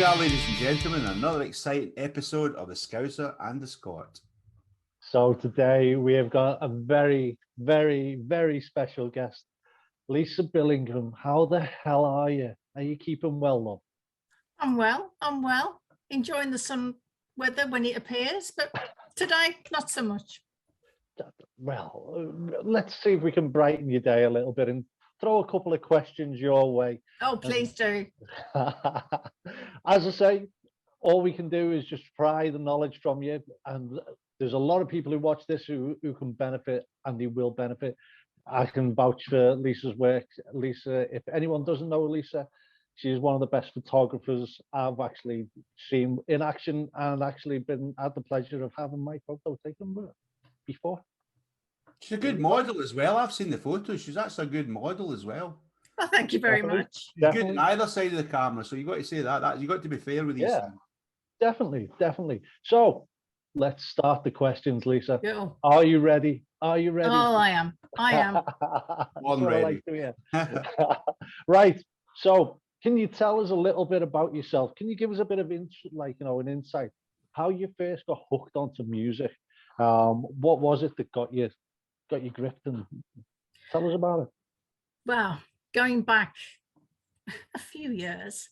are, ladies and gentlemen, another exciting episode of the Scouser and the Scot. So today we have got a very, very, very special guest, Lisa Billingham. How the hell are you? Are you keeping well, love? I'm well. Enjoying the sun weather when it appears, but today, not so much. Well, let's see if we can brighten your day a little bit and throw a couple of questions your way. Oh, please do. As I say, all we can do is just pry the knowledge from you. And there's a lot of people who watch this who can benefit, and they will benefit. I can vouch for Lisa's work. Lisa, if anyone doesn't know Lisa, she's one of the best photographers I've actually seen in action, and actually had the pleasure of having my photo taken before. She's a good model as well. I've seen the photos. She's actually a good model as well. Well, thank you very much. She's good on either side of the camera, so you got to say that. You got to be fair with these things. Definitely. So let's start the questions, Lisa. Yeah. Are you ready? Are you ready? Oh, I am. One ready. Right. So can you tell us a little bit about yourself? Can you give us a bit of an insight how you first got hooked onto music? What was it that got you gripped, and tell us about it? Well, going back a few years,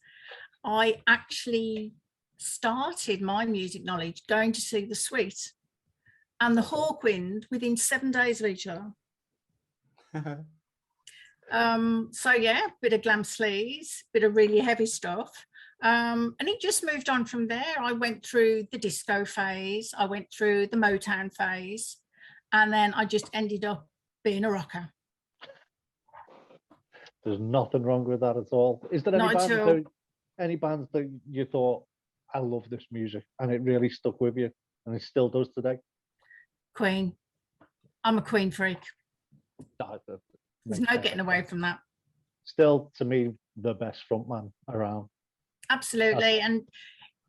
I actually started my music knowledge going to see the Sweet and the Hawkwind within 7 days of each other. So yeah, bit of glam sleaze, bit of really heavy stuff. And it just moved on from there. I went through the disco phase, I went through the Motown phase, and then I just ended up being a rocker. There's nothing wrong with that at all. Is there any bands that you thought, I love this music, and it really stuck with you, and it still does today? Queen. I'm a Queen freak. There's no getting away from that. Still, to me, the best frontman around. Absolutely. And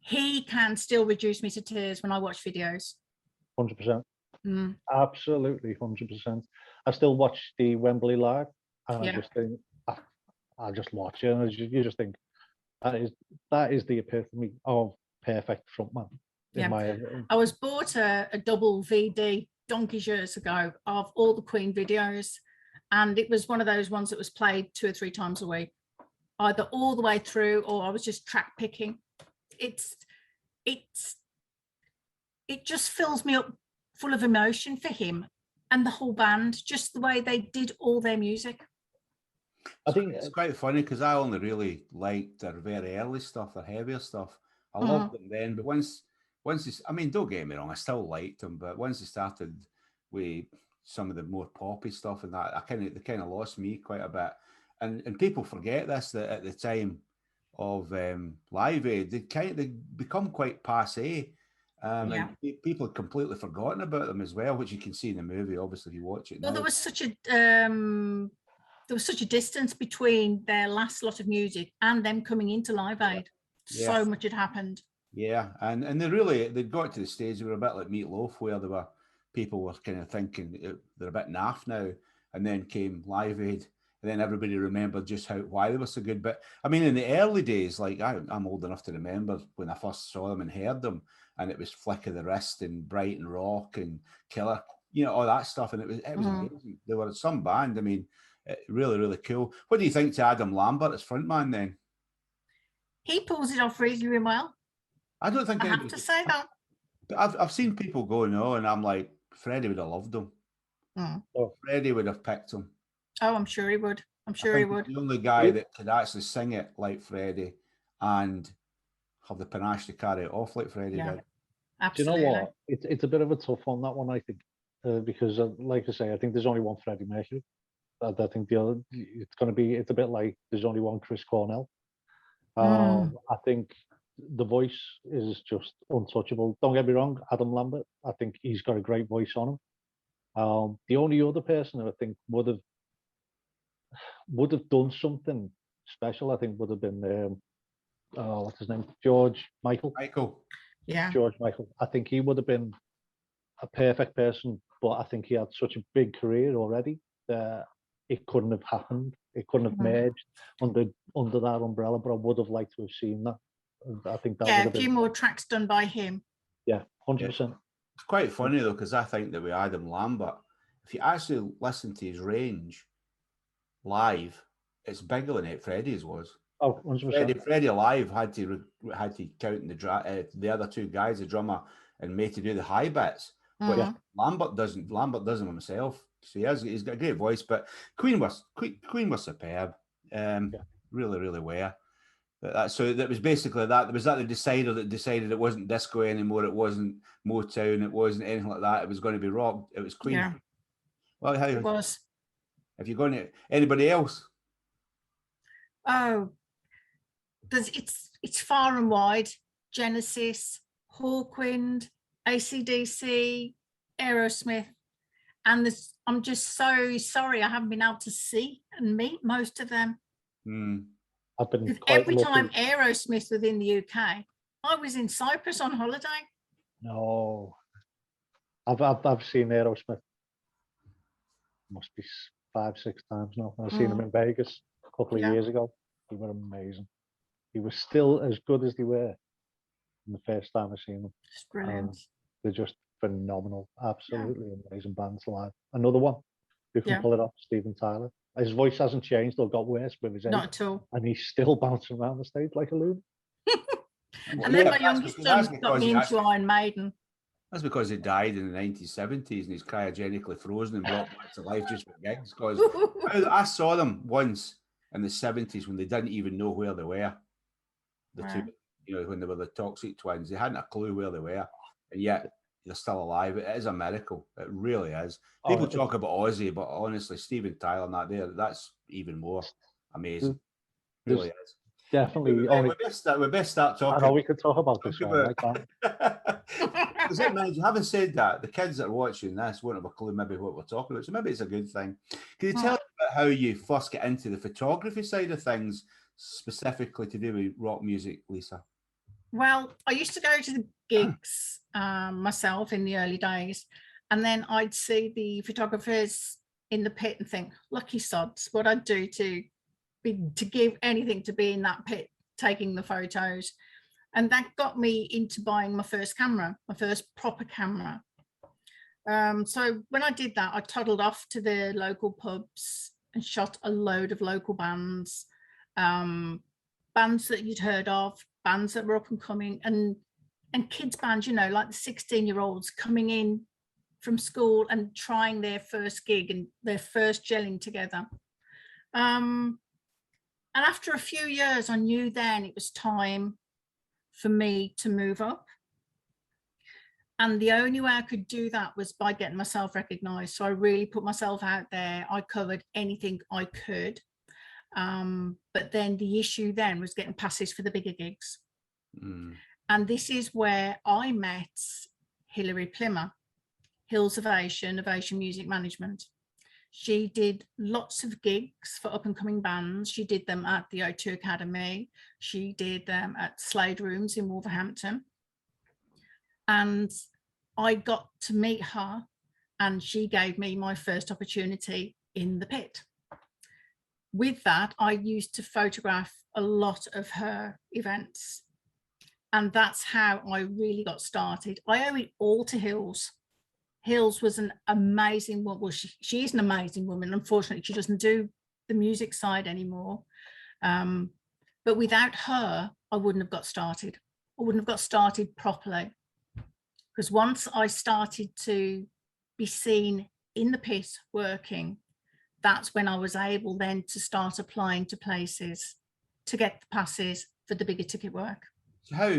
he can still reduce me to tears when I watch videos. 100%. Absolutely, 100%. I still watch the Wembley Live, and I just think, I just watch it, and you just think, that is the epitome of perfect frontman. I was bought a double VD donkeys years ago of all the Queen videos, and it was one of those ones that was played 2 or 3 times a week, either all the way through, or I was just track picking. It just fills me up full of emotion for him and the whole band, just the way they did all their music. I think it's quite funny because I only really liked their very early stuff, their heavier stuff. I loved them then, but once I mean, don't get me wrong, I still liked them, but once they started with some of the more poppy stuff and that, they kind of lost me quite a bit. And people forget this, that at the time of Live Aid, they become quite passé. And people had completely forgotten about them as well, which you can see in the movie, obviously, if you watch it. Well, now. There was such a distance between their last lot of music and them coming into Live Aid. Yeah. So much had happened. Yeah, and they got to the stage where a bit like Meat Loaf, where people were kind of thinking they're a bit naff now, and then came Live Aid, and then everybody remembered just why they were so good. But I mean, in the early days, like I'm old enough to remember when I first saw them and heard them, and it was Flick of the Wrist and Brighton Rock and Killer, all that stuff, and it was amazing. They were some band. I mean, really, really cool. What do you think to Adam Lambert as frontman then? He pulls it off reasonably well. I don't think I have to say that. But I've seen people go, no, and I'm like, Freddie would have loved him. Or Freddie would have picked him. Oh, I'm sure he would. He would. The only guy that could actually sing it like Freddie and have the panache to carry it off like Freddie did. Absolutely. Do you know what? It's a bit of a tough one, that one, I think, because like I say, I think there's only one Freddie Mercury. I think the other, it's a bit like there's only one Chris Cornell. I think the voice is just untouchable. Don't get me wrong, Adam Lambert, I think he's got a great voice on him. The only other person who I think would have done something special, I think, would have been what's his name? George Michael. Yeah. George Michael. I think he would have been a perfect person, but I think he had such a big career already that it couldn't have happened. It couldn't have merged under that umbrella, but I would have liked to have seen that. I think that Yeah, would a have few been, more tracks done by him. yeah, 100%. It's quite funny though, because I think that with Adam Lambert, if you actually listen to his range live, it's bigger than Ed Freddie's was. Oh, 100%. Freddie live had to count the other two guys, the drummer and May, to do the high bits. But Lambert doesn't. Lambert does them himself. So he's got a great voice. But Queen was superb. Really, really were. So that was basically that. Was that the decider that decided it wasn't disco anymore? It wasn't Motown. It wasn't anything like that. It was going to be rock. It was Queen. Yeah. Well, how It was. Have you gone to anybody else? Oh, it's far and wide. Genesis, Hawkwind, AC/DC, Aerosmith, and I'm just so sorry I haven't been able to see and meet most of them. I've been every time Aerosmith was in the UK, I was in Cyprus on holiday. No, I've seen Aerosmith. Must be 5-6 times now. I've seen them in Vegas a couple of years ago. They were amazing. He was still as good as they were in the first time I seen them. It's brilliant. They're just phenomenal. Absolutely amazing bands live. Another one who can pull it off, Steven Tyler. His voice hasn't changed or got worse with his age. Not at all. And he's still bouncing around the stage like a loon. And then my youngest son got me into Iron Maiden. That's because he died in the 1970s and he's cryogenically frozen and brought back to life just for gigs. Because I saw them once in the 70s when they didn't even know where they were. The two, when they were the Toxic Twins, they hadn't a clue where they were, and yet they're still alive. It is a miracle. It really is. People talk about Ozzy, but honestly, Steven Tyler and that's even more amazing. It really is. Definitely. We best start talking. I know we could talk about this one. Does it mean, having said that, the kids that are watching this won't have a clue maybe what we're talking about, so maybe it's a good thing. Can you tell us about how you first get into the photography side of things, specifically to do with rock music, Lisa? Well, I used to go to the gigs myself in the early days, and then I'd see the photographers in the pit and think, lucky sods, what I'd do to give anything to be in that pit taking the photos. And that got me into buying my first camera, my first proper camera. So when I did that, I toddled off to the local pubs and shot a load of local bands, bands that you'd heard of, bands that were up and coming, and kids bands, like the 16-year-olds coming in from school and trying their first gig and their first gelling together. And after a few years, I knew then it was time for me to move up. And the only way I could do that was by getting myself recognized. So I really put myself out there. I covered anything I could. But then the issue then was getting passes for the bigger gigs. And this is where I met Hilary Plimmer, Hills Ovation Music Management. She did lots of gigs for up and coming bands. She did them at the O2 Academy. She did them at Slade Rooms in Wolverhampton. And I got to meet her, and she gave me my first opportunity in the pit. With that, I used to photograph a lot of her events. And that's how I really got started. I owe it all to Hills. Hills was an amazing woman. Well, she is an amazing woman. Unfortunately, she doesn't do the music side anymore. But without her, I wouldn't have got started. I wouldn't have got started properly. Because once I started to be seen in the pit working, that's when I was able then to start applying to places to get the passes for the bigger ticket work. How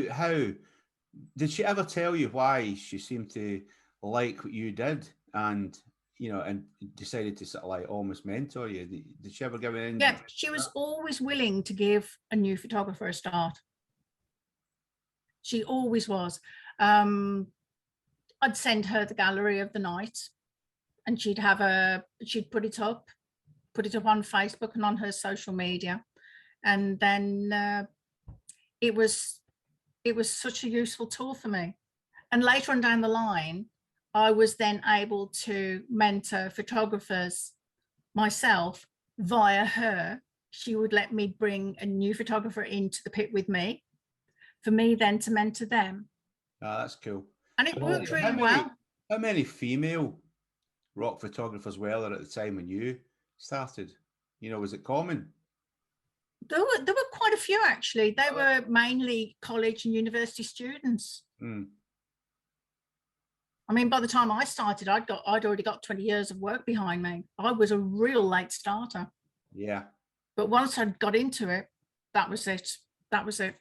did she ever tell you why she seemed to like what you did and decided to sort of like almost mentor you? Did she ever give it in? Yeah, she was always willing to give a new photographer a start. She always was. I'd send her the gallery of the night, and she'd put it up on Facebook and on her social media. And then it was such a useful tool for me. And later on down the line, I was then able to mentor photographers myself via her. She would let me bring a new photographer into the pit with me for me then to mentor them. Ah, that's cool. And it worked really many, well. How many female rock photographers were there at the time when you started? You know, was it common? There were quite a few, actually. They were mainly college and university students. Mm. I mean, by the time I started, I'd already got 20 years of work behind me. I was a real late starter. Yeah. But once I got into it, that was it. That was it.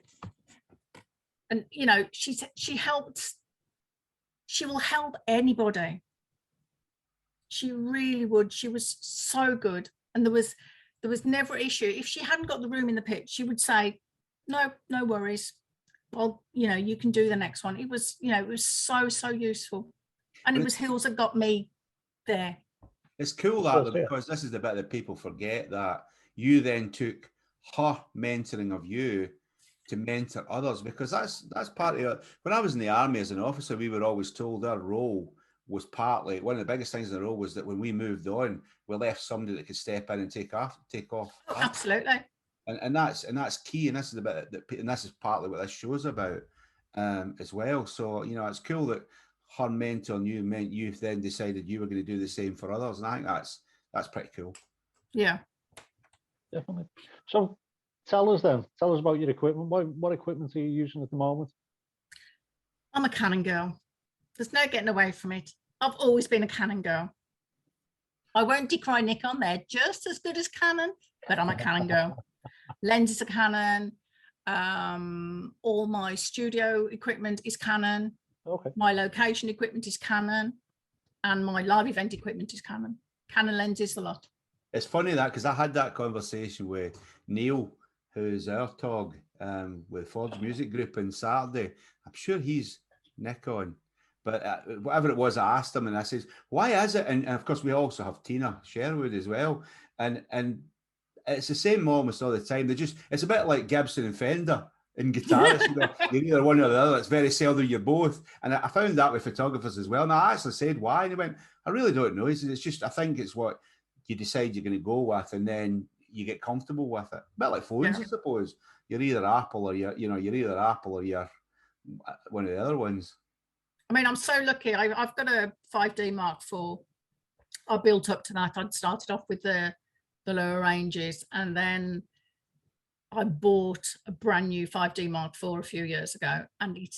And, you know, she will help anybody. She really would. She was so good. And there was never an issue. If she hadn't got the room in the pit, she would say, no worries. Well, you know, you can do the next one. It was, you know, it was so useful. And it was Hills that got me there. It's cool that because this is the bit that people forget, that you then took her mentoring of you to mentor others, because that's part of it. When I was in the army as an officer, we were always told our role was partly, one of the biggest things in the role was that when we moved on, we left somebody that could step in and take off. Oh, absolutely. And that's key, and this is the bit that, and this is partly what this show's about as well. So, you know, it's cool that her mentoring you meant you then decided you were going to do the same for others, and I think that's pretty cool. Yeah, definitely. So tell us about your equipment. What equipment are you using at the moment? I'm a Canon girl. There's no getting away from it. I've always been a Canon girl. I won't decry Nikon. They're just as good as Canon, but I'm a Canon girl. Lenses are Canon. All my studio equipment is Canon. Okay. My location equipment is Canon, and my live event equipment is Canon. Canon lenses a lot. It's funny that, because I had that conversation with Neil, who's our TOG with Ford's Music Group on Saturday. I'm sure he's Nikon, but whatever it was, I asked him, and I says, why is it? And of course, we also have Tina Sherwood as well, and it's the same almost all the time. It's a bit like Gibson and Fender in guitarists. You're either one or the other. It's very seldom you're both. And I found that with photographers as well. And I actually said why, and he went, I really don't know. He said, it's just, I think it's what you decide you're going to go with, and then you get comfortable with it. A bit like phones, I suppose. You're either Apple or you're one of the other ones. I mean, I'm so lucky. I've got a 5D Mark IV. I built up to that. I'd started off with the lower ranges, and then I bought a brand new 5D Mark IV a few years ago, and it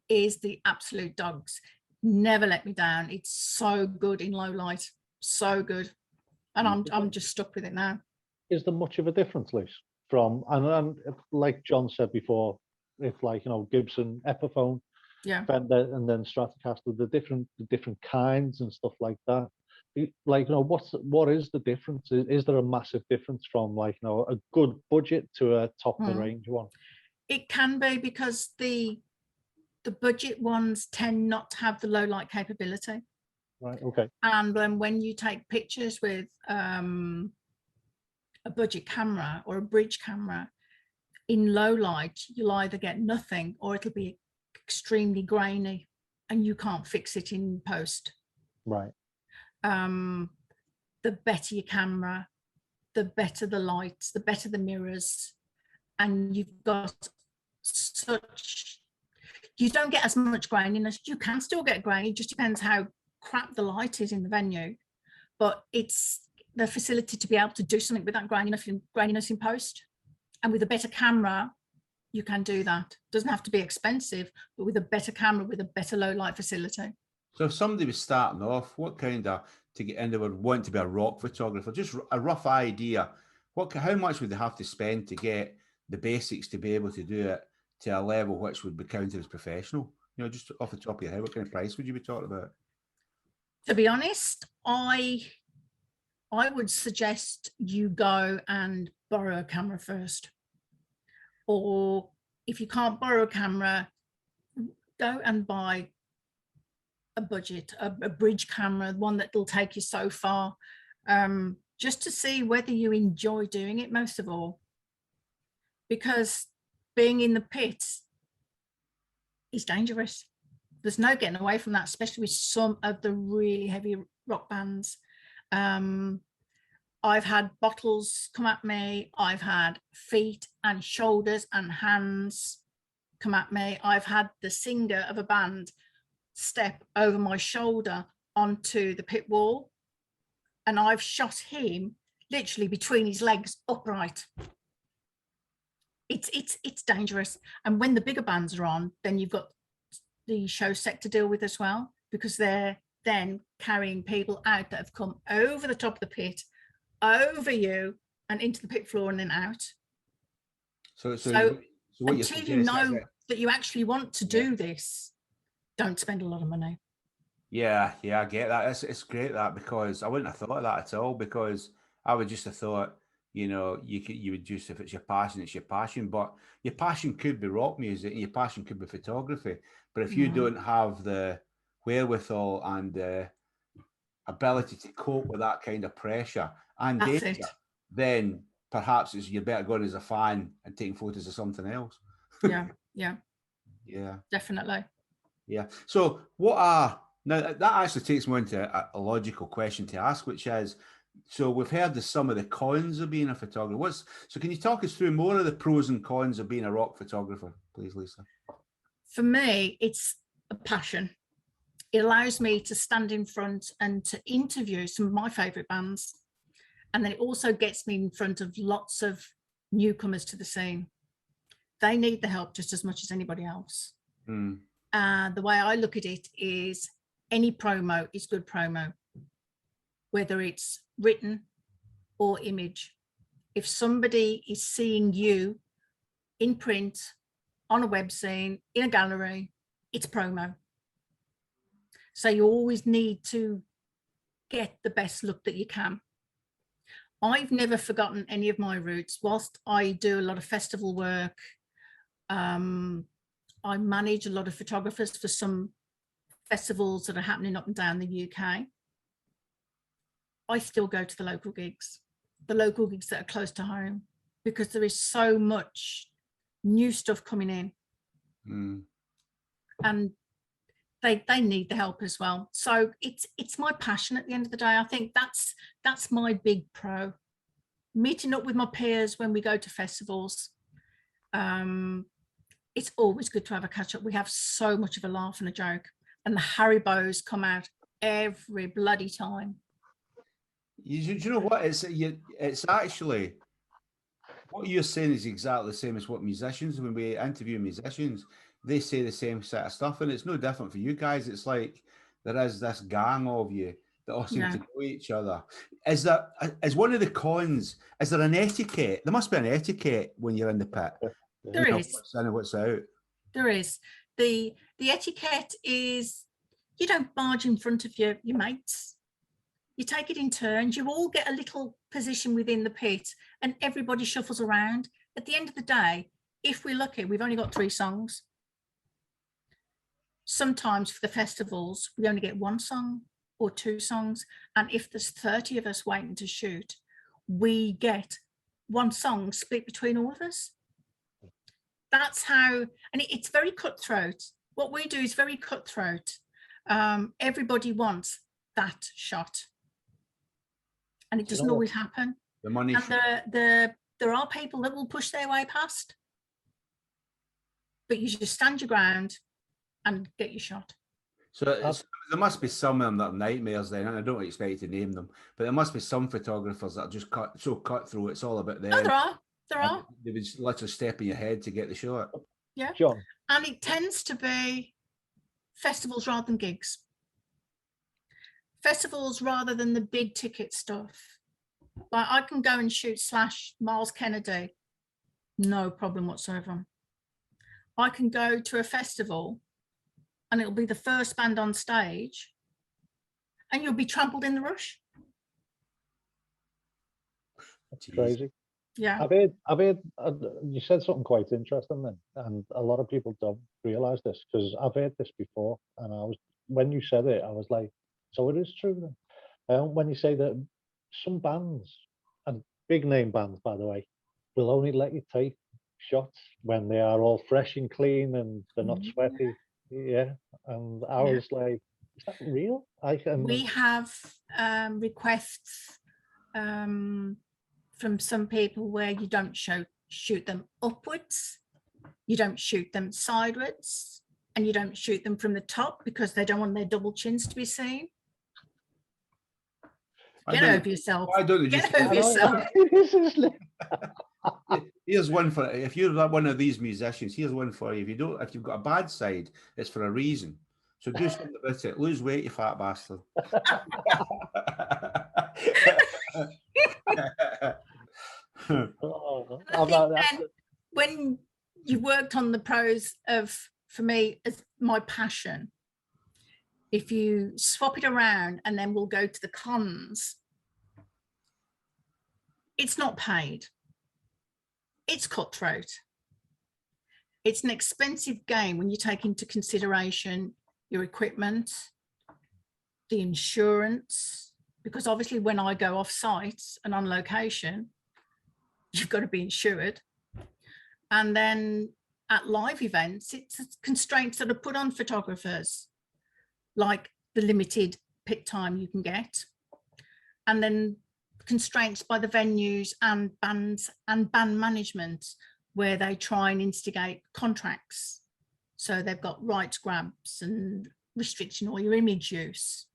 is the absolute dogs. Never let me down. It's so good in low light, so good, and I'm just stuck with it now. Is there much of a difference, Liz, from and like John said before, if like, you know, Gibson, Epiphone, Fender, and then Stratocaster, the different kinds and stuff like that. Like, you know, what is the difference? Is there a massive difference from, like, you know, a good budget to a top of the range one? It can be, because the budget ones tend not to have the low light capability. Right. Okay. And then when you take pictures with a budget camera or a bridge camera in low light, you'll either get nothing or it'll be extremely grainy, and you can't fix it in post. Right. The better your camera, the better the lights, the better the mirrors, and you've got you don't get as much graininess. You can still get grainy, it just depends how crap the light is in the venue, but it's the facility to be able to do something with that graininess in post. And with a better camera, you can do that. It doesn't have to be expensive, but with a better camera, with a better low light facility. So if somebody was starting off, what kind of, to get into, would want to be a rock photographer, just a rough idea, how much would they have to spend to get the basics to be able to do it to a level which would be counted as professional? You know, just off the top of your head, what kind of price would you be talking about? To be honest, I would suggest you go and borrow a camera first. Or if you can't borrow a camera, go and buy a bridge camera, one that will take you so far, just to see whether you enjoy doing it most of all. Because being in the pit is dangerous. There's no getting away from that, especially with some of the really heavy rock bands. I've had bottles come at me. I've had feet and shoulders and hands come at me. I've had the singer of a band step over my shoulder onto the pit wall, and I've shot him literally between his legs upright. It's dangerous. And when the bigger bands are on, then you've got the show sec to deal with as well, because they're then carrying people out that have come over the top of the pit, over you, and into the pit floor and then out. So what until you know that you actually want to do this, don't spend a lot of money. Yeah, I get that. It's great that, because I wouldn't have thought of that at all, because I would just have thought, you know, you would just, if it's your passion, it's your passion. But your passion could be rock music, and your passion could be photography. But if you don't have the wherewithal and the ability to cope with that kind of pressure and danger, then perhaps you're better going as a fan and taking photos of something else. Yeah, definitely. Yeah. So now that actually takes me into a logical question to ask, which is, so we've heard some of the cons of being a photographer. So can you talk us through more of the pros and cons of being a rock photographer, please, Lisa? For me, it's a passion. It allows me to stand in front and to interview some of my favorite bands. And then it also gets me in front of lots of newcomers to the scene. They need the help just as much as anybody else. The way I look at it is, any promo is good promo, whether it's written or image. If somebody is seeing you in print, on a web scene, in a gallery, it's promo. So you always need to get the best look that you can. I've never forgotten any of my roots. Whilst I do a lot of festival work, I manage a lot of photographers for some festivals that are happening up and down the UK. I still go to the local gigs that are close to home, because there is so much new stuff coming in. And they need the help as well. So it's my passion at the end of the day. I think that's my big pro. Meeting up with my peers when we go to festivals. It's always good to have a catch up. We have so much of a laugh and a joke, and the Haribos come out every bloody time. Do you know what? It's actually, what you're saying is exactly the same as what musicians, when we interview musicians, they say the same set of stuff, and it's no different for you guys. It's like there is this gang of you that all seem to know each other. Is one of the cons, is there an etiquette? There must be an etiquette when you're in the pit. There is. What's in and what's out. There is. The etiquette is, you don't barge in front of your mates. You take it in turns. You all get a little position within the pit, and everybody shuffles around. At the end of the day, if we're lucky, we've only got 3 songs. Sometimes for the festivals, we only get 1 song or 2 songs. And if there's 30 of us waiting to shoot, we get 1 song split between all of us. That's how, and it's very cutthroat. What we do is very cutthroat. Everybody wants that shot, and it doesn't always happen. The money. And there are people that will push their way past, but you just stand your ground and get your shot. So there must be some of them that are nightmares then, and I don't expect you to name them, but there must be some photographers that are just cutthroat. It's all about them. No, there are. They would just literally step in your head to get the shot. Yeah. John. And it tends to be festivals rather than gigs. Festivals rather than the big ticket stuff. Like, I can go and shoot / Miles Kennedy, no problem whatsoever. I can go to a festival and it'll be the first band on stage and you'll be trampled in the rush. That's crazy. Yeah. I've heard you said something quite interesting then, and a lot of people don't realize this, because I've heard this before, and when you said it, I was like, so it is true then. When you say that some bands, and big name bands by the way, will only let you take shots when they are all fresh and clean and they're not sweaty. And I was like, is that real? We have requests from some people where you don't shoot them upwards, You don't shoot them sideways, and you don't shoot them from the top because they don't want their double chins to be seen. Get over yourself. Why don't they just Get over yourself. Here's one for, if you're one of these musicians, here's one for you. If you've got a bad side, it's for a reason. So do something about it. Lose weight, you fat bastard. When you worked on the pros of, for me, as my passion, if you swap it around and then we'll go to the cons, it's not paid. It's cutthroat. It's an expensive game when you take into consideration your equipment, the insurance, because obviously when I go off site and on location, you've got to be insured. And then at live events, it's constraints that are put on photographers, like the limited pit time you can get, and then constraints by the venues and bands and band management, where they try and instigate contracts. So they've got rights grabs and restriction all your image use.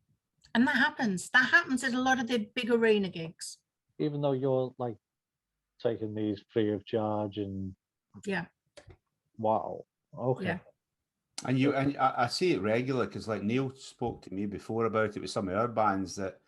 And that happens at a lot of the big arena gigs. Even though you're like taking these free of charge and yeah. Wow. Okay. Yeah. And I see it regularly, because like Neil spoke to me before about it with some of our bands, that,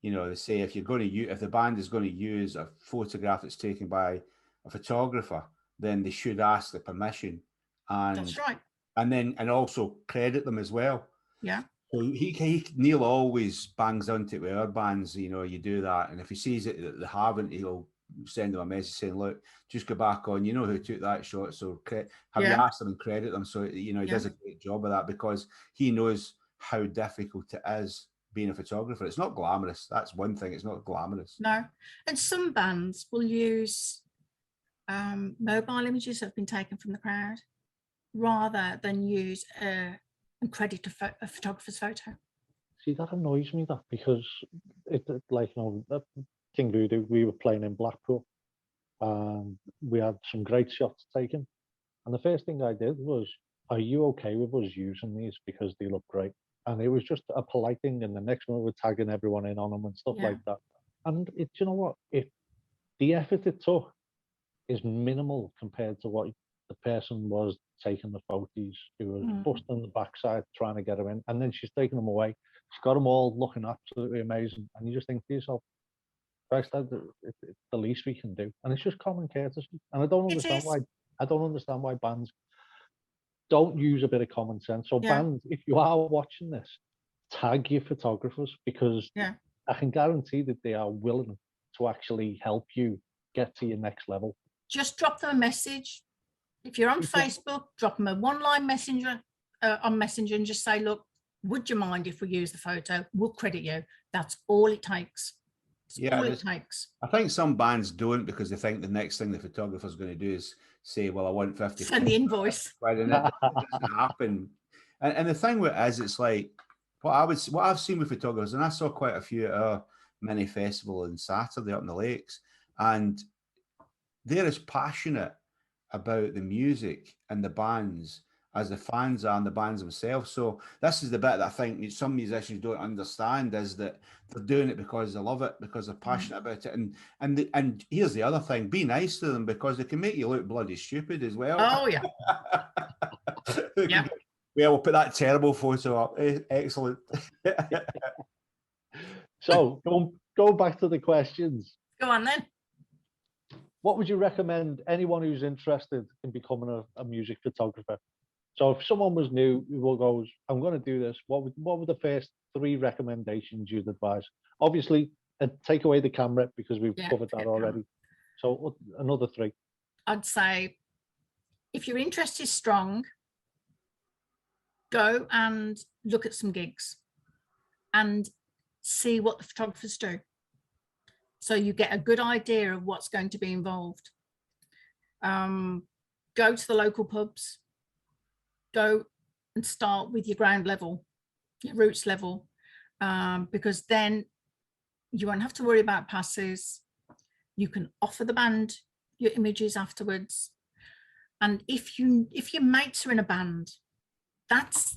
you know, they say if the band is going to use a photograph that's taken by a photographer, then they should ask the permission. And that's right. And also credit them as well. Yeah. So Neil always bangs onto it with our bands, you know, you do that. And if he sees it that they haven't, he'll send them a message saying, look, just go back on, you know who took that shot, so have you asked them and credit them? So, you know, he does a great job of that, because he knows how difficult it is being a photographer. It's not glamorous. That's one thing. It's not glamorous. No. And some bands will use mobile images that have been taken from the crowd rather than use and credit a photographer's photo. See, that annoys me, that, because it like, you know, King Voodoo, we were playing in Blackpool and we had some great shots taken. And the first thing I did was, are you okay with us using these because they look great? And it was just a polite thing. And the next one we're tagging everyone in on them and stuff like that. And it, you know what? The effort it took is minimal compared to what the person was taking the photos, who was busting the backside trying to get them in. And then she's taking them away. She's got them all looking absolutely amazing. And you just think to yourself, it's the least we can do, and it's just common courtesy. And I don't understand why bands don't use a bit of common sense. So bands, if you are watching this, tag your photographers, because I can guarantee that they are willing to actually help you get to your next level. Just drop them a message. If you're on Facebook, drop them a one-line messenger on Messenger and just say, look, would you mind if we use the photo? We'll credit you. That's all it takes. All it takes. I think some bands don't, because they think the next thing the photographer's going to do is say, well, I want 50. Send the invoice. Right, and it doesn't happen. And the thing with it is, it's like, what I've seen with photographers, and I saw quite a few at our mini festival on Saturday up in the Lakes, and they're as passionate about the music and the bands as the fans are and the bands themselves. So this is the bit that I think some musicians don't understand, is that they're doing it because they love it, because they're passionate about it. And here's the other thing: be nice to them, because they can make you look bloody stupid as well. Oh yeah. Yeah. Yeah, we'll put that terrible photo up. Excellent. So go back to the questions. Go on then. What would you recommend anyone who's interested in becoming a music photographer? So if someone was new, who goes, I'm going to do this, what were the first 3 recommendations you'd advise? Obviously, take away the camera, because we've covered that already. So another 3. I'd say, if your interest is strong, go and look at some gigs and see what the photographers do, so you get a good idea of what's going to be involved. Go to the local pubs. Go and start with your ground level, your roots level, because then you won't have to worry about passes. You can offer the band your images afterwards, And if your mates are in a band, that's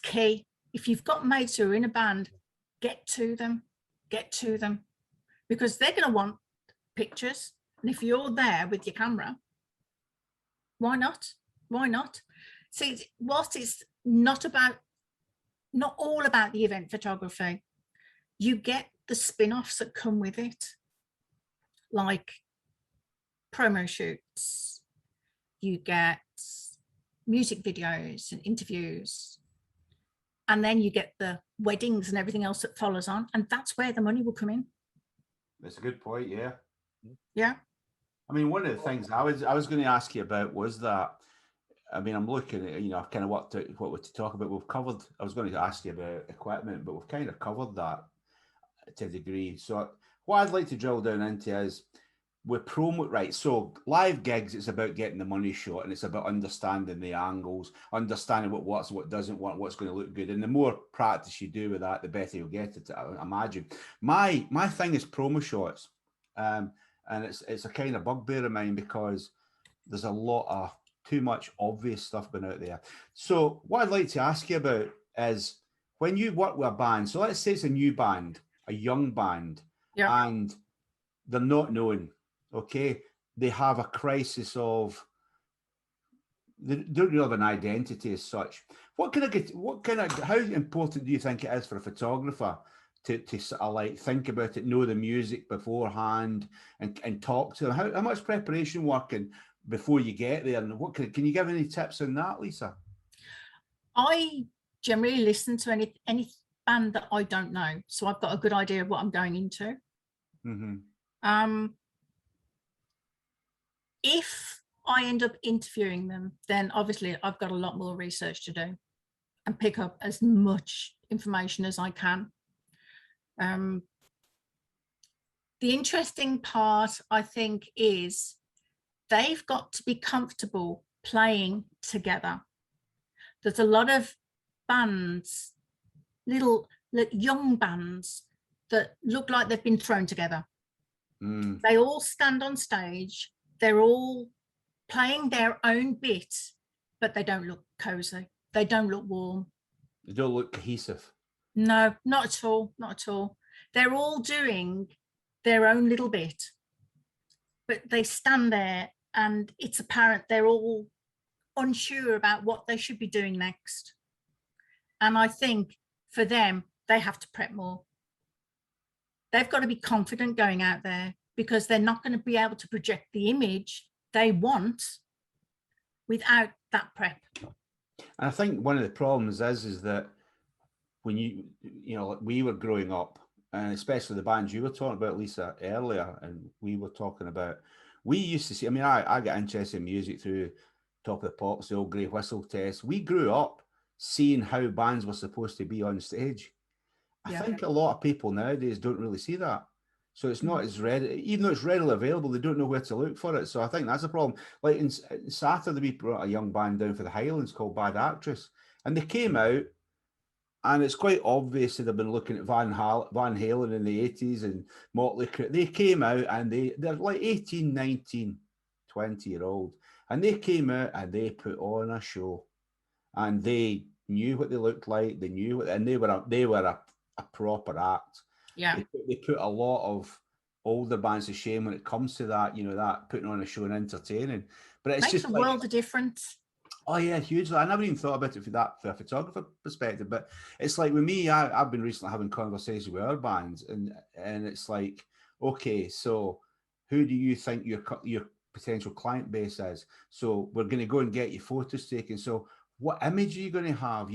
key. If you've got mates who are in a band, get to them, because they're going to want pictures. And if you're there with your camera, why not? See, whilst it's not all about the event photography, you get the spin-offs that come with it, like promo shoots, you get music videos and interviews, and then you get the weddings and everything else that follows on, and that's where the money will come in. That's a good point. Yeah. I mean, one of the things I was going to ask you about was that, I mean, I'm looking at, kind of what we're to talk about. We've covered, I was going to ask you about equipment, but we've kind of covered that to a degree. So what I'd like to drill down into is with promo, right? So live gigs, it's about getting the money shot, and it's about understanding the angles, understanding what works, what doesn't work, what's going to look good. And the more practice you do with that, the better you'll get it, I imagine. My thing is promo shots. And it's a kind of bugbear of mine because there's a lot of too much obvious stuff going out there. So what I'd like to ask you about is when you work with a band, so let's say it's a new band, a young band, and they're not known, okay? They have a crisis of, they don't really have an identity as such. How important do you think it is for a photographer to sort of like think about it, know the music beforehand, and talk to them? How much preparation work and before you get there, and what can you give any tips on that, Lisa? I generally listen to any band that I don't know, so I've got a good idea of what I'm going into. If I end up interviewing them, then obviously I've got a lot more research to do and pick up as much information as I can. The interesting part, I think, is they've got to be comfortable playing together. There's a lot of bands, little young bands that look like they've been thrown together. They all stand on stage, they're all playing their own bit, but they don't look cozy, they don't look warm, they don't look cohesive. No, not at all. They're all doing their own little bit, but they stand there and it's apparent they're all unsure about what they should be doing next. And I think for them, they have to prep more. They've got to be confident going out there, because they're not going to be able to project the image they want without that prep. And I think one of the problems is that when like we were growing up, and especially the bands you were talking about, Lisa, earlier, and we were talking about, we used to see, I mean, I got interested in music through Top of the Pops, the old Grey Whistle test. We grew up seeing how bands were supposed to be on stage. I think a lot of people nowadays don't really see that. So it's not as ready, even though it's readily available, they don't know where to look for it. So I think that's a problem. Like in Saturday, we brought a young band down for the Highlands called Bad Actress, and they came out, and it's quite obvious that they've been looking at Van Halen in the 80s and Motley Crue. They came out and they're like 18, 19, 20-year-old, and they came out and they put on a show, and they knew what they looked like. They knew what, and they were a proper act. Yeah, they put a lot of older bands to shame when it comes to that. That putting on a show and entertaining. But it's makes just a world of difference. Oh yeah, hugely. I never even thought about it from a photographer perspective. But it's like with me, I've been recently having conversations with our bands, and it's like, okay, so who do you think your potential client base is? So we're going to go and get your photos taken. So what image are you going to have?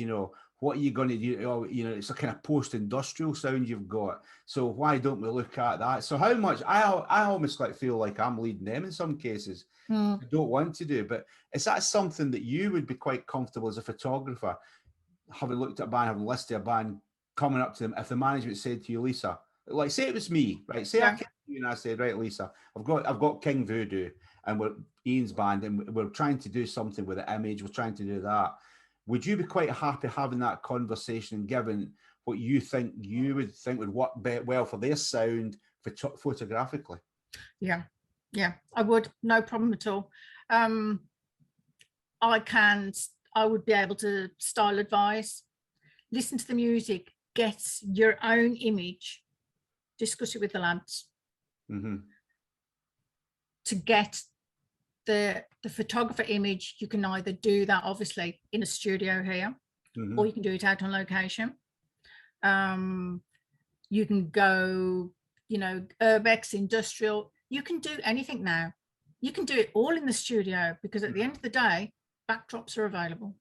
What are you going to do? It's a kind of post-industrial sound you've got. So why don't we look at that? So how much I almost feel like I'm leading them in some cases. I don't want to do, but is that something that you would be quite comfortable as a photographer, having looked at a band, having listed a band, coming up to them, if the management said to you, Lisa, like say it was me, right? Say I came to you and I said, right, Lisa, I've got King Voodoo and we're Ian's band and we're trying to do something with the image, we're trying to do that. Would you be quite happy having that conversation, given what you think would work well for their sound photographically? Yeah, I would, no problem at all. I would be able to style advise, listen to the music, get your own image, discuss it with the lads. To get the photographer image, you can either do that obviously in a studio here, or you can do it out on location. You can go, you know, urbex, industrial, you can do anything now. You can do it all in the studio, because at the end of the day, backdrops are available.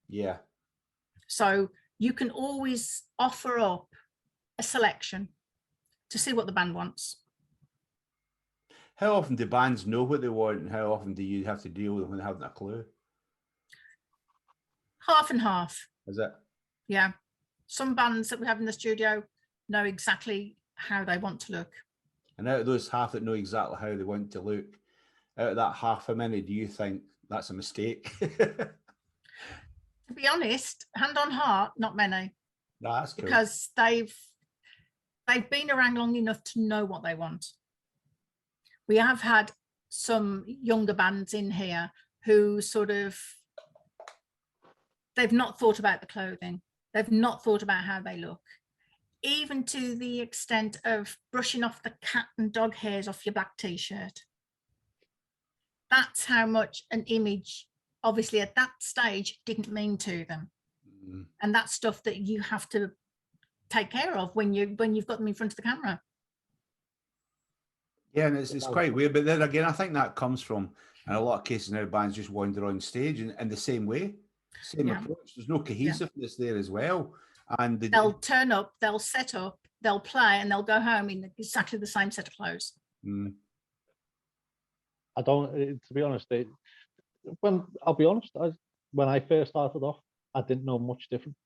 Yeah. So you can always offer up a selection to see what the band wants. How often do bands know what they want, and how often do you have to deal with them when they haven't a clue? Half and half. Is it? Yeah. Some bands that we have in the studio know exactly how they want to look. And out of those half that know exactly how they want to look, out of that half, how many do you think that's a mistake? To be honest, hand on heart, not many. No, that's cool. Because they've been around long enough to know what they want. We have had some younger bands in here who sort of, they've not thought about the clothing. They've not thought about how they look, even to the extent of brushing off the cat and dog hairs off your black t-shirt. That's how much an image, obviously at that stage, didn't mean to them. And that's stuff that you have to take care of when you've got them in front of the camera. Yeah, and it's quite weird. But then again, I think that comes from, in a lot of cases now, bands just wander on stage in the same way, same approach. There's no cohesiveness there as well. And they'll turn up, they'll set up, they'll play, and they'll go home in exactly the same set of clothes. I don't, to be honest, when I first started off, I didn't know much different.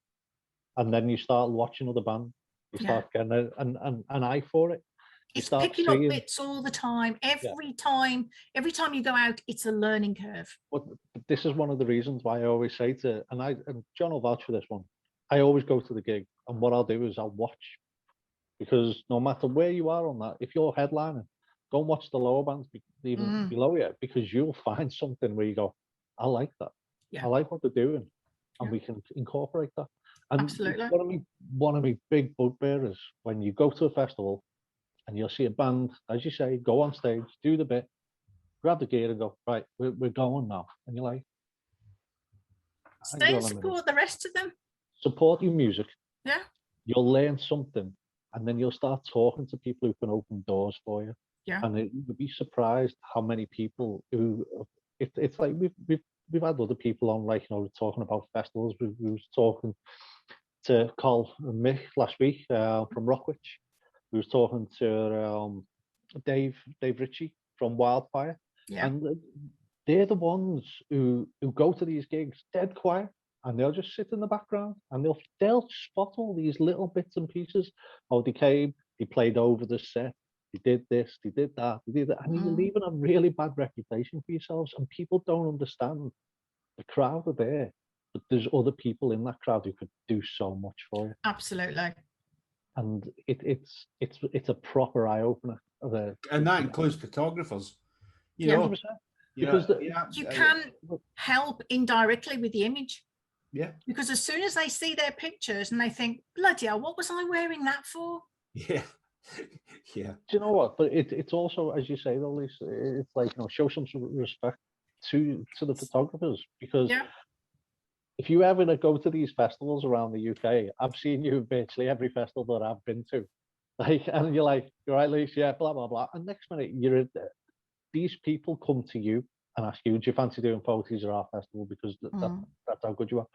And then you start watching other bands, you start getting an eye for it. It's picking up bits all the time. Every time you go out, it's a learning curve. But this is one of the reasons why I always say and John will vouch for this one, I always go to the gig, and what I'll do is I'll watch, because no matter where you are on that, if you're headlining, go and watch the lower bands even below you, because you'll find something where you go, I like that. I like what they're doing, and we can incorporate that. And absolutely, one of my big bugbears, when you go to a festival and you'll see a band, as you say, go on stage, do the bit, grab the gear and go, right, we're going now. And you're like, stay and support the rest of them. Support your music. Yeah. You'll learn something, and then you'll start talking to people who can open doors for you. Yeah. And you'll be surprised how many people who, it's like we've had other people on, like, you know, talking about festivals. We was talking to Carl and Mick last week from Rockwich. We was talking to Dave Ritchie from Wildfire, and they're the ones who go to these gigs dead quiet, and they'll just sit in the background, and they'll spot all these little bits and pieces. Oh, they came, they played over the set, they did this, they did that, and you're leaving a really bad reputation for yourselves, and people don't understand the crowd are there, but there's other people in that crowd who could do so much for you. Absolutely. And it's a proper eye opener. And that includes photographers. You know, 100%. Because you can help indirectly with the image. Yeah. Because as soon as they see their pictures and they think, bloody hell, what was I wearing that for? Yeah. Yeah. Do you know what? But it's also, as you say though, Lisa, it's like, you know, show some respect to the photographers, because if you ever go to these festivals around the UK, I've seen you virtually every festival that I've been to. Like, and you're like, you're right, Lisa, yeah, blah, blah, blah. And next minute, these people come to you and ask you, do you fancy doing photos at our festival? Because that's how good you are.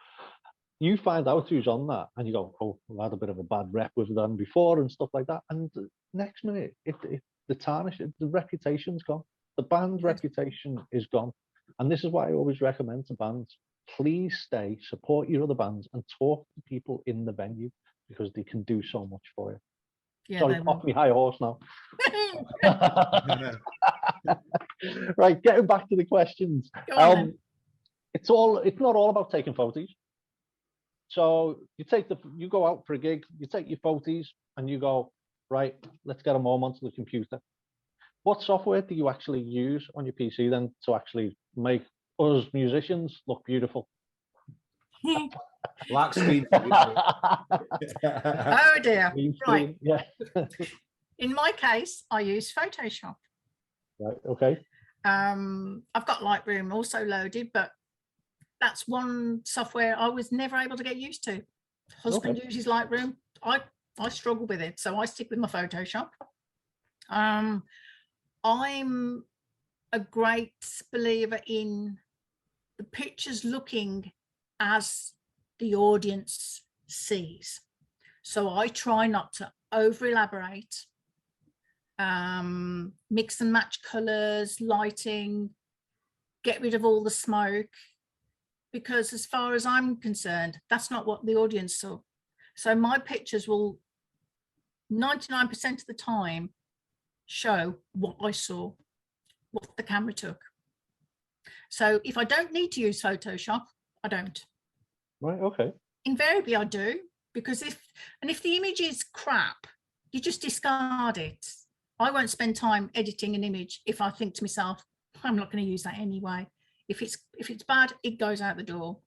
You find out who's on that, and you go, oh, I've had a bit of a bad rep with them before and stuff like that. And next minute, the tarnish, the reputation's gone. The band's reputation is gone. And this is why I always recommend to bands, please stay, support your other bands, and talk to people in the venue, because they can do so much for you. Yeah, sorry, off me high horse now. Right, getting back to the questions. It's not all about taking photos. So you go out for a gig, you take your photos, and you go, right, let's get them all onto the computer. What software do you actually use on your PC then to actually make us musicians look beautiful? Black screen. Oh dear. Right. Yeah. In my case, I use Photoshop. Right. Okay. I've got Lightroom also loaded, but that's one software I was never able to get used to. Husband uses Lightroom. I struggle with it, so I stick with my Photoshop. I'm a great believer in the pictures looking as the audience sees. So I try not to over elaborate, mix and match colors, lighting, get rid of all the smoke, because as far as I'm concerned, that's not what the audience saw. So my pictures will 99% of the time show what I saw, what the camera took. So if I don't need to use Photoshop, I don't. Right. Okay. Invariably I do, because if the image is crap, you just discard it. I won't spend time editing an image if I think to myself, I'm not going to use that anyway. If it's bad, it goes out the door.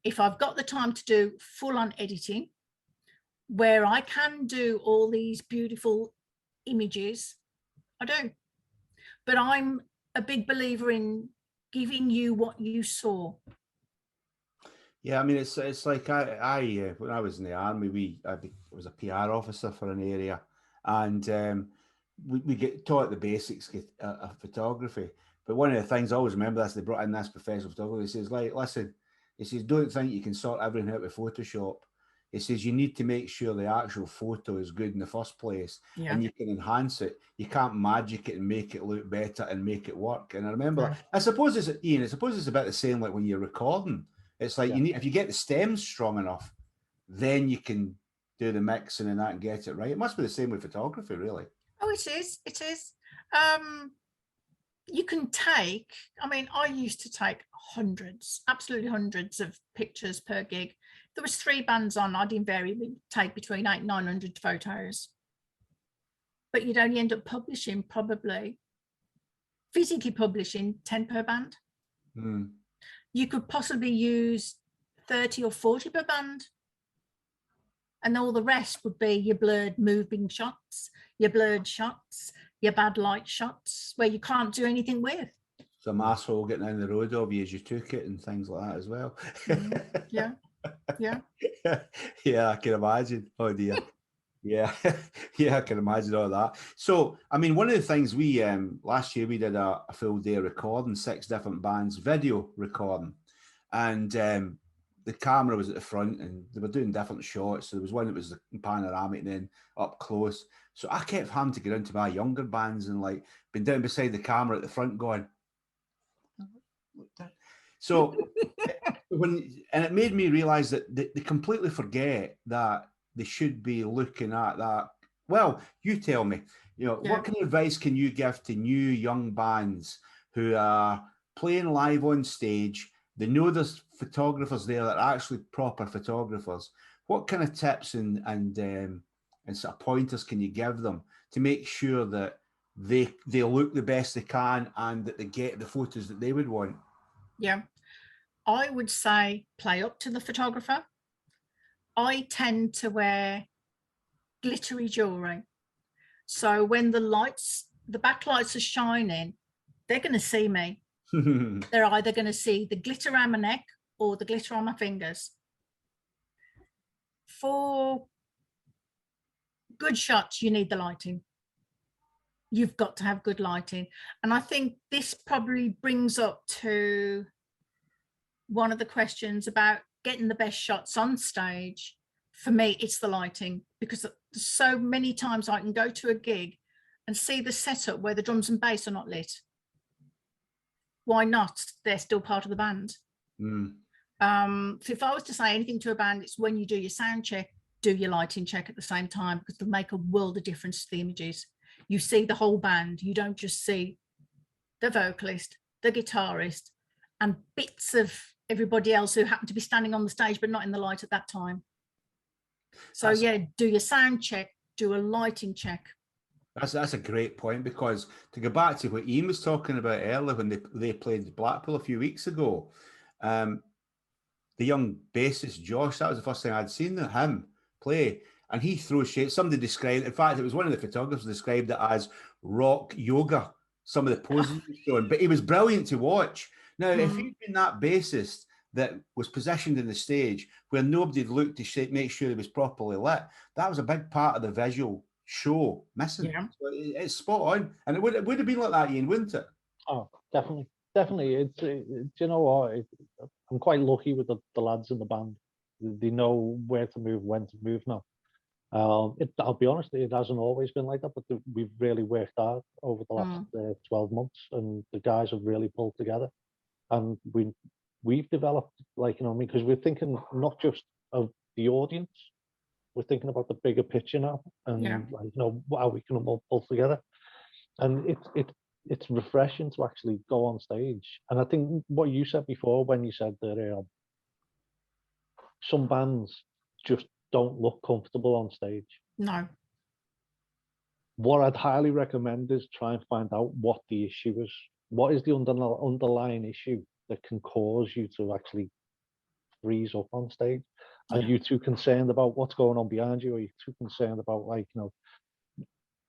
If I've got the time to do full-on editing, where I can do all these beautiful images, I do. But I'm a big believer in giving you what you saw. Yeah, I mean, it's like I when I was in the army, I was a PR officer for an area, and we get taught the basics of photography. But one of the things I always remember, this, they brought in this professional photographer. He says, like, listen, he says, don't think you can sort everything out with Photoshop. He says, you need to make sure the actual photo is good in the first place, and you can enhance it. You can't magic it and make it look better and make it work. And I remember that. I suppose it's, Ian, I suppose it's about the same like when you're recording. It's like you need, if you get the stems strong enough, then you can do the mixing and that and get it right. It must be the same with photography, really. Oh, it is. It is. You can take, I mean, I used to take hundreds, absolutely hundreds of pictures per gig. There was 3 bands on, I'd invariably take between 800 and 900 photos. But you'd only end up publishing, probably physically publishing 10 per band. Mm. You could possibly use 30 or 40 per band. And all the rest would be your blurred moving shots, your blurred shots, your bad light shots, where you can't do anything with. Some asshole getting down the road of you as you took it and things like that as well. Yeah. Yeah. Yeah, I can imagine. Oh dear. Yeah. Yeah, I can imagine all that. So, I mean, one of the things we, last year we did a full day recording, 6 different bands, video recording. And the camera was at the front and they were doing different shots. So there was one that was the panoramic and then up close. So I kept having to get into my younger bands and like been down beside the camera at the front going. So and it made me realize that they completely forget that they should be looking at that. Well, you tell me, what kind of advice can you give to new young bands who are playing live on stage? They know there's photographers there that are actually proper photographers. What kind of tips and sort of pointers can you give them to make sure that they look the best they can and that they get the photos that they would want? Yeah, I would say play up to the photographer. I tend to wear glittery jewelry. So when the backlights are shining, they're going to see me. They're either going to see the glitter around my neck or the glitter on my fingers. For good shots, you need the lighting. You've got to have good lighting. And I think this probably brings up to one of the questions about getting the best shots on stage. For me, it's the lighting, because so many times I can go to a gig and see the setup where the drums and bass are not lit. Why not? They're still part of the band. So if I was to say anything to a band, it's when you do your sound check, do your lighting check at the same time, because they'll make a world of difference to the images. You see the whole band. You don't just see the vocalist, the guitarist, and bits of everybody else who happen to be standing on the stage but not in the light at that time. So yeah, do your sound check, do a lighting check. That's a great point, because to go back to what Ian was talking about earlier when they played Blackpool a few weeks ago, the young bassist Josh, that was the first time I'd seen him play, and he throws shit. Somebody described, in fact, it was one of the photographers described it as rock yoga. Some of the poses he was showing, but he was brilliant to watch. Now, if he'd been that bassist that was positioned in the stage where nobody looked to make sure he was properly lit, that was a big part of the visual show missing. Yeah. So it's spot on, and it would have been like that, Ian, wouldn't it? Oh, definitely. It's do you know what? I'm quite lucky with the lads in the band. They know where to move, when to move now. I'll be honest, it hasn't always been like that, but we've really worked hard over the last 12 months, and the guys have really pulled together, and we've developed, like, you know, because we're thinking not just of the audience, we're thinking about the bigger picture now, and like, you know, how we can all pull together, and it's refreshing to actually go on stage. And I think what you said before, when you said that some bands just don't look comfortable on stage. No. What I'd highly recommend is try and find out what the issue is. What is the underlying issue that can cause you to actually freeze up on stage? Are you too concerned about what's going on behind you? Are you too concerned about, like, you know,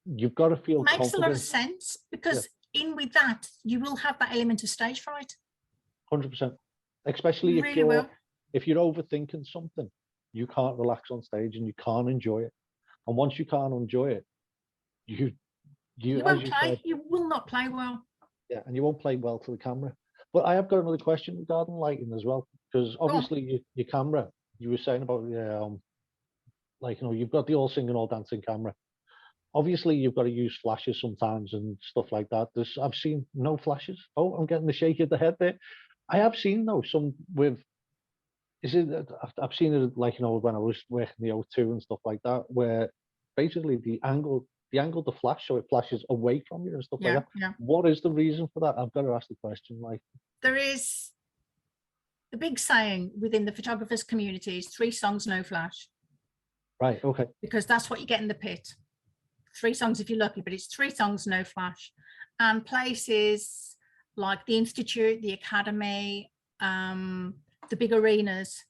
you've got to feel Makes confident. a lot of sense, because in with that, you will have that element of stage fright. 100%. Especially if you're overthinking something, you can't relax on stage and you can't enjoy it. And once you can't enjoy it, you won't play. You will not play well. Yeah, and you won't play well to the camera. But I have got another question regarding lighting as well, because obviously your camera, you were saying about like, you know, you've got the all singing, all dancing camera. Obviously, you've got to use flashes sometimes and stuff like that. I've seen no flashes. Oh, I'm getting the shake of the head there. I have seen though some with. I've seen it, like, you know, when I was working the O2 and stuff like that, where basically the angle the flash, so it flashes away from you and stuff like that. Yeah. What is the reason for that? I've got to ask the question. Like, there is the big saying within the photographers community is 3 songs, no flash. Right. Okay. Because that's what you get in the pit. 3 songs if you're lucky, but it's 3 songs, no flash. And places like the Institute, the Academy, the big arenas,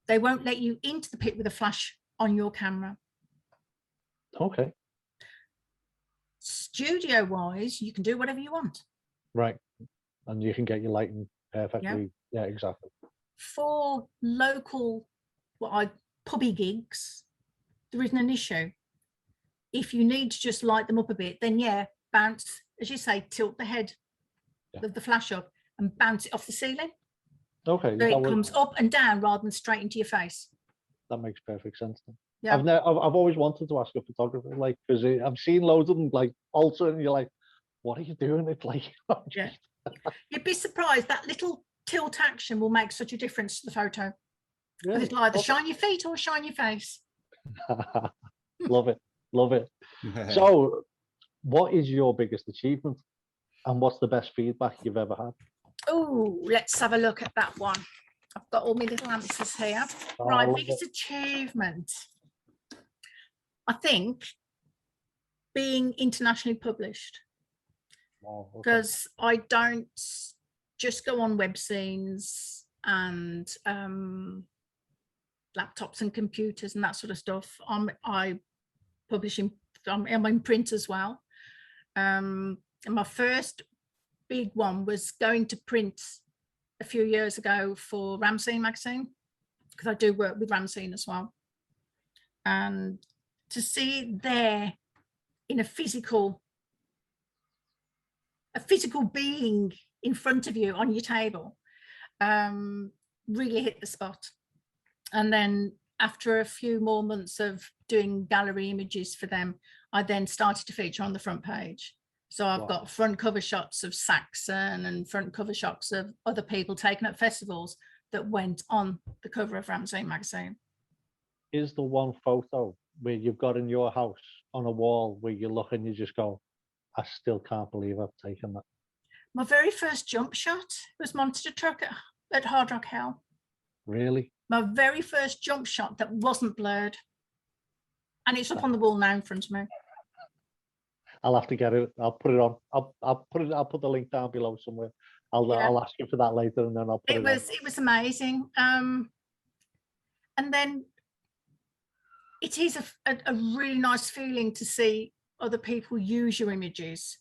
they won't let you into the pit with a flash on your camera. Okay. Studio wise, you can do whatever you want. Right. And you can get your lighting perfectly. Yeah, exactly. For local, pubby gigs, there isn't an issue. If you need to just light them up a bit, then bounce, as you say, tilt the head of the flash up and bounce it off the ceiling. Okay. So it comes up and down rather than straight into your face. That makes perfect sense then. Yeah. I've always wanted to ask a photographer, like, because I've seen loads of them like alter, and you're like, what are you doing? It's like, yeah. You'd be surprised that little tilt action will make such a difference to the photo. Yeah. It'll either shine your feet or shine your face. Love it. Love it. So what is your biggest achievement, and what's the best feedback you've ever had? Oh, let's have a look at that one. I've got all my little answers here. Right, biggest achievement. I think being internationally published. Wow, okay. Because I don't just go on web scenes and laptops and computers and that sort of stuff. I publish I'm in print as well. And my first big one was going to print a few years ago for Ramsey magazine, because I do work with Ramsey as well. And to see it there in a physical being in front of you on your table, really hit the spot. And then after a few more months of doing gallery images for them, I then started to feature on the front page. So I've got front cover shots of Saxon and front cover shots of other people taken at festivals that went on the cover of Ramsey magazine. Is the one photo where you've got in your house on a wall where you look and you just go, I still can't believe I've taken that? My very first jump shot was Monster Truck at Hard Rock Hell. Really? My very first jump shot that wasn't blurred. And it's up on the wall now in front of me. I'll have to get it. I'll put it on. I'll put the link down below somewhere. I'll ask you for that later, and then I'll put it on. It was amazing. And then it is a really nice feeling to see other people use your images.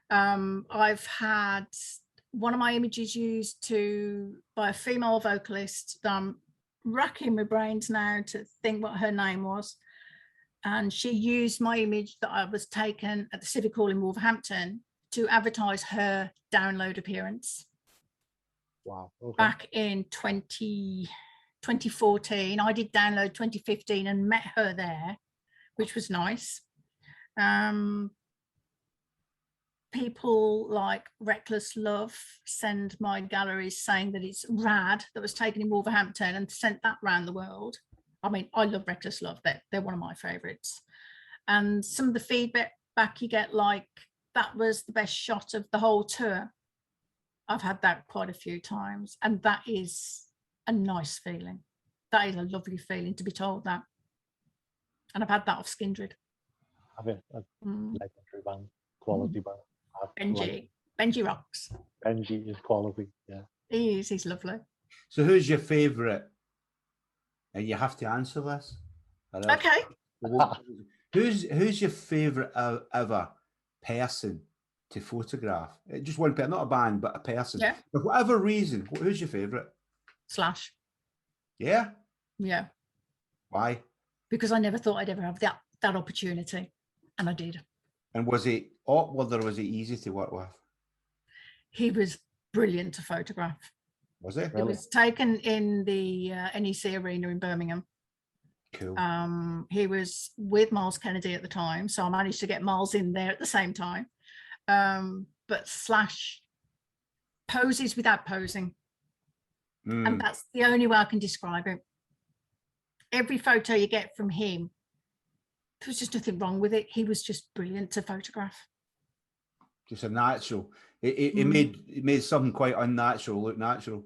I've had one of my images used by a female vocalist. I'm racking my brains now to think what her name was. And she used my image that I was taken at the Civic Hall in Wolverhampton to advertise her download appearance. Wow. Okay. Back in 2014. I did download 2015 and met her there, which was nice. People like Reckless Love send my galleries saying that it's rad that was taken in Wolverhampton and sent that around the world. I mean, I love Reckless Love. They're one of my favorites. And some of the feedback you get, like, that was the best shot of the whole tour. I've had that quite a few times. And that is a nice feeling. That is a lovely feeling to be told that. And I've had that off Skindred. Have you? Legendary band, quality band. Benji rocks. Benji is quality, yeah. He's lovely. So who's your favourite? And you have to answer this. Okay. Who's your favourite ever person to photograph? Just one person, not a band, but a person. Yeah. For whatever reason, who's your favourite? Slash. Yeah? Yeah. Why? Because I never thought I'd ever have that opportunity. And I did. And was it awkward or was it easy to work with? He was brilliant to photograph. Was it? It was taken in the NEC Arena in Birmingham. Cool. He was with Miles Kennedy at the time, so I managed to get Miles in there at the same time. But Slash poses without posing. And that's the only way I can describe it. Every photo you get from him, there was just nothing wrong with it. He was just brilliant to photograph. Just a natural. It made something quite unnatural look natural.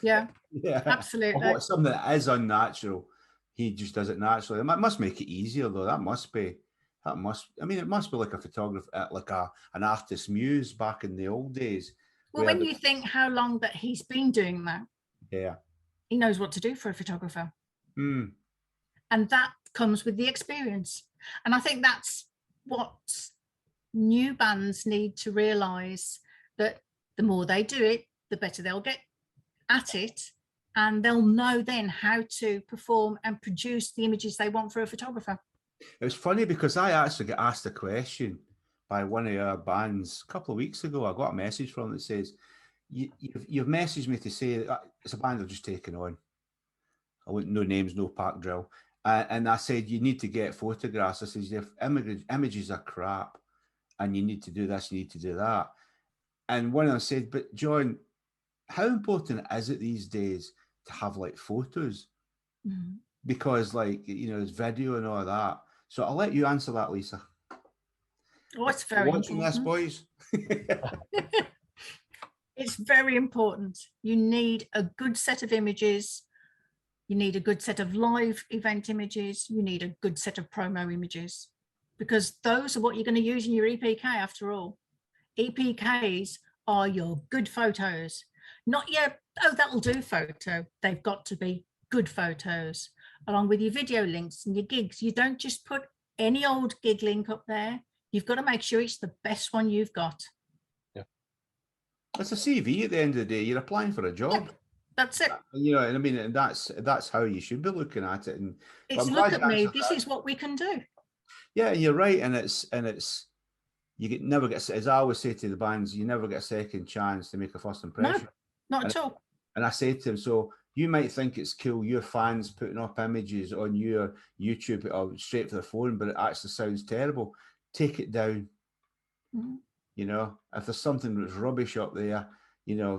Yeah, yeah, absolutely. Something that is unnatural, he just does it naturally. It must make it easier, though. It must be like a photographer, like an artist's muse back in the old days. Well, when you think how long that he's been doing that, yeah, he knows what to do for a photographer. And that comes with the experience. And I think that's what new bands need to realize, that the more they do it, the better they'll get at it, and they'll know then how to perform and produce the images they want for a photographer. It was funny because I actually got asked a question by one of our bands a couple of weeks ago. I got a message from them that says, you've messaged me to say that it's a band I've just taken on. I wouldn't know names, no park drill. And I said, you need to get photographs. I said, your images are crap and you need to do this, you need to do that. And one of them said, but John, how important is it these days to have like photos? Because there's video and all that. So I'll let you answer that, Lisa. Oh, it's very watching important. This, boys. It's very important. You need a good set of images. You need a good set of live event images. You need a good set of promo images, because those are what you're going to use in your EPK after all. EPKs are your good photos, not your, oh, that'll do photo. They've got to be good photos, along with your video links and your gigs. You don't just put any old gig link up there. You've got to make sure it's the best one you've got. Yeah. It's a CV at the end of the day. You're applying for a job. Yeah, that's it. I mean, and that's how you should be looking at it. And it's look at me. This is what we can do. Yeah, you're right. And it's never get, as I always say to the bands, you never get a second chance to make a first impression. No, not at all. And I say to them, so you might think it's cool, your fans putting up images on your YouTube or straight for the phone, but it actually sounds terrible. Take it down. If there's something that's rubbish up there,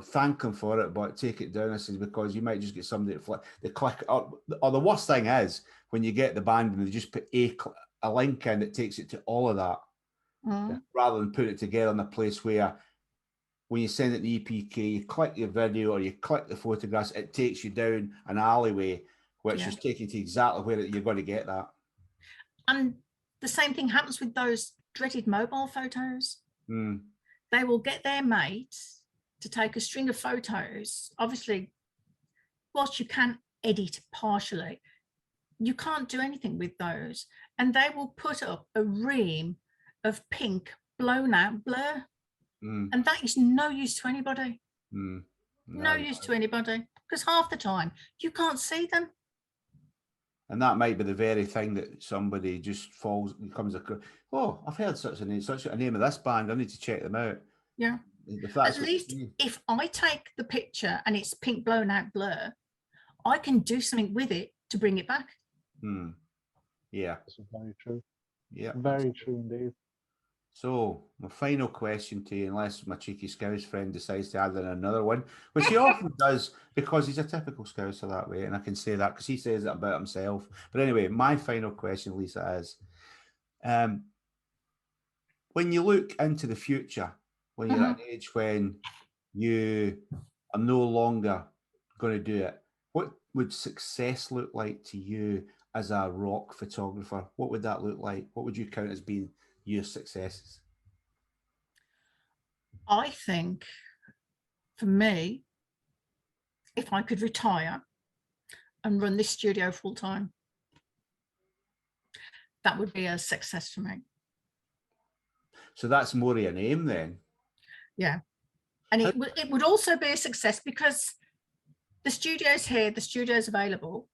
thank them for it, but take it down. I said, because you might just get somebody they click up. Or the worst thing is when you get the band and they just put a link in that takes it to all of that, rather than put it together in a place where when you send it to EPK, you click your video or you click the photographs, it takes you down an alleyway, which is taking you to exactly where you're going to get that. And the same thing happens with those dreaded mobile photos. Mm. They will get their mate to take a string of photos. Obviously, whilst you can edit partially, you can't do anything with those. And they will put up a ream of pink blown out blur. Mm. And that is no use to anybody. Mm. No use to anybody, because half the time you can't see them. And that might be the very thing that somebody just comes across. Oh, I've heard such a name of this band. I need to check them out. Yeah. At least if I take the picture and it's pink blown out blur, I can do something with it to bring it back. Hmm. Yeah. That's very true. Yeah. Very true indeed. So my final question to you, unless my cheeky Scouse friend decides to add in another one, which he often does because he's a typical Scouser that way, and I can say that because he says it about himself. But anyway, my final question, Lisa, is when you look into the future, when you're at an age when you are no longer going to do it, what would success look like to you as a rock photographer? What would that look like? What would you count as being your successes? I think for me, if I could retire and run this studio full time, that would be a success for me. So that's more of an aim then. Yeah. And it would also be a success because the studio's here, the studio's available.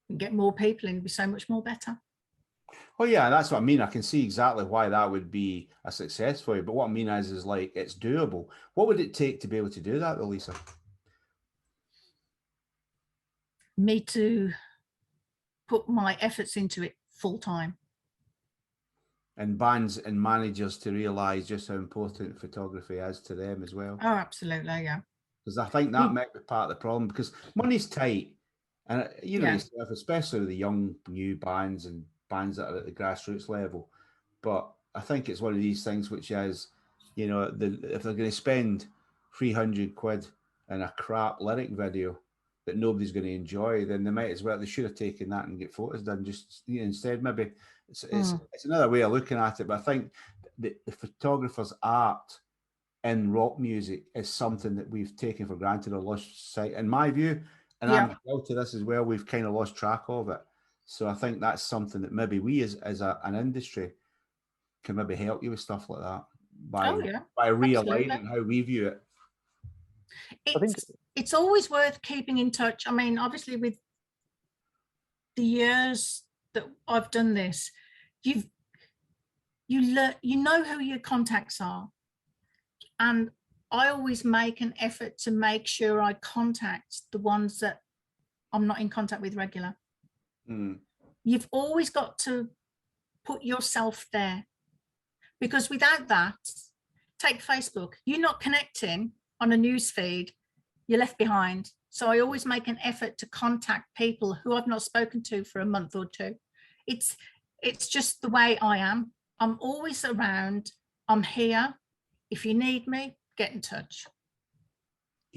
You can get more people in, it'd be so much more better. Oh yeah, that's what I mean. I can see exactly why that would be a success for you. But what I mean is like it's doable. What would it take to be able to do that, though, Lisa? Me to put my efforts into it full time. And bands and managers to realise just how important photography is to them as well. Oh, absolutely, yeah. Because I think that might be part of the problem because money's tight. And you know yourself, especially with the young new bands and bands that are at the grassroots level. But I think it's one of these things which is, you know, if they're going to spend 300 quid in a crap lyric video that nobody's going to enjoy, then they should have taken that and get photos done just instead. Maybe it's another way of looking at it. But I think the photographer's art in rock music is something that we've taken for granted or lost sight, in my view. And I'm guilty of this as well. We've kind of lost track of it. So I think that's something that maybe we as an industry can maybe help you with stuff like that by realigning how we view it. It's always worth keeping in touch. I mean, obviously with the years that I've done this, you know who your contacts are. And I always make an effort to make sure I contact the ones that I'm not in contact with regular. You've always got to put yourself there, because without that, take Facebook, you're not connecting on a news feed, you're left behind. So I always make an effort to contact people who I've not spoken to for a month or two. It's just the way I am. I'm always around. I'm here. If you need me, get in touch.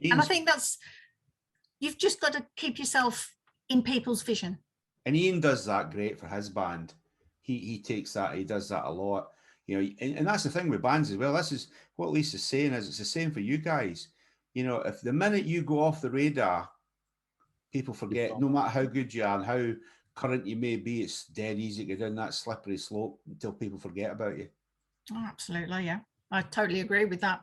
And I think you've just got to keep yourself in people's vision. And Ian does that great for his band. He takes that, he does that a lot. You know, and that's the thing with bands as well. This is what Lisa's saying is it's the same for you guys. You know, if the minute you go off the radar, people forget, no matter how good you are and how current you may be, it's dead easy to go down that slippery slope until people forget about you. Oh, absolutely, yeah. I totally agree with that.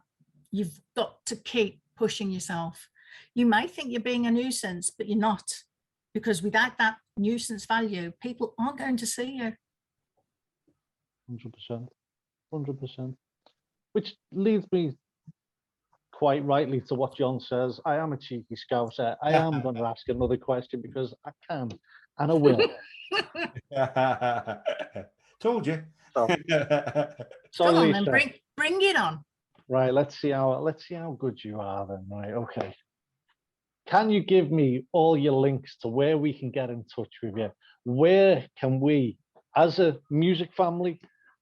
You've got to keep pushing yourself. You may think you're being a nuisance, but you're not, because without that nuisance value, people aren't going to see you. 100%. 100%. Which leads me quite rightly to what John says. I am a cheeky Scouser. I am going to ask another question because I can and I will. Told you. So Come on, Lisa, then bring it on. Right, let's see how good you are then. Right, okay. Can you give me all your links to where we can get in touch with you? Where can we, as a music family,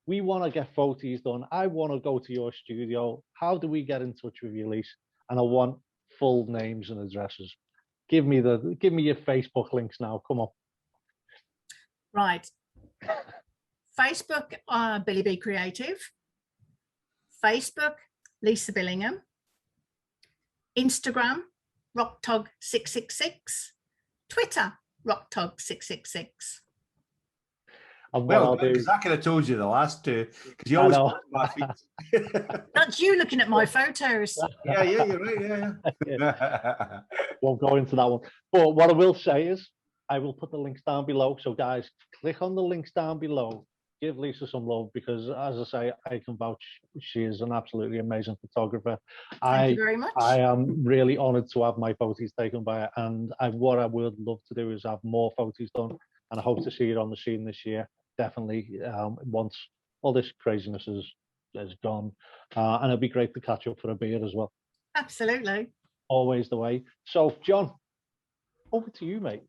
we want to get photos done. I want to go to your studio. How do we get in touch with you, Lisa? And I want full names and addresses. Give me your Facebook links now. Come on. Right. Facebook, Billy B Creative. Facebook, Lisa Billingham. Instagram, RockTog666. Twitter, RockTog666. And well, because I could have told you the last two, because you always put my feet. That's you looking at my photos. Yeah, you're right. Yeah. Won't go into that one. But what I will say is, I will put the links down below. So guys, click on the links down below. Give Lisa some love, because as I say, I can vouch she is an absolutely amazing photographer. Thank you very much. I am really honored to have my photos taken by her, and what I would love to do is have more photos done, and I hope to see it on the scene this year. Definitely, once all this craziness is gone, and it'd be great to catch up for a beer as well. Absolutely. Always the way. So, John, over to you, mate.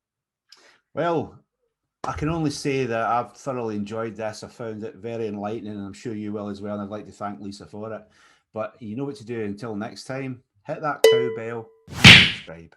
Well, I can only say that I've thoroughly enjoyed this. I found it very enlightening, and I'm sure you will as well. And I'd like to thank Lisa for it. But you know what to do. Until next time, hit that cowbell and subscribe.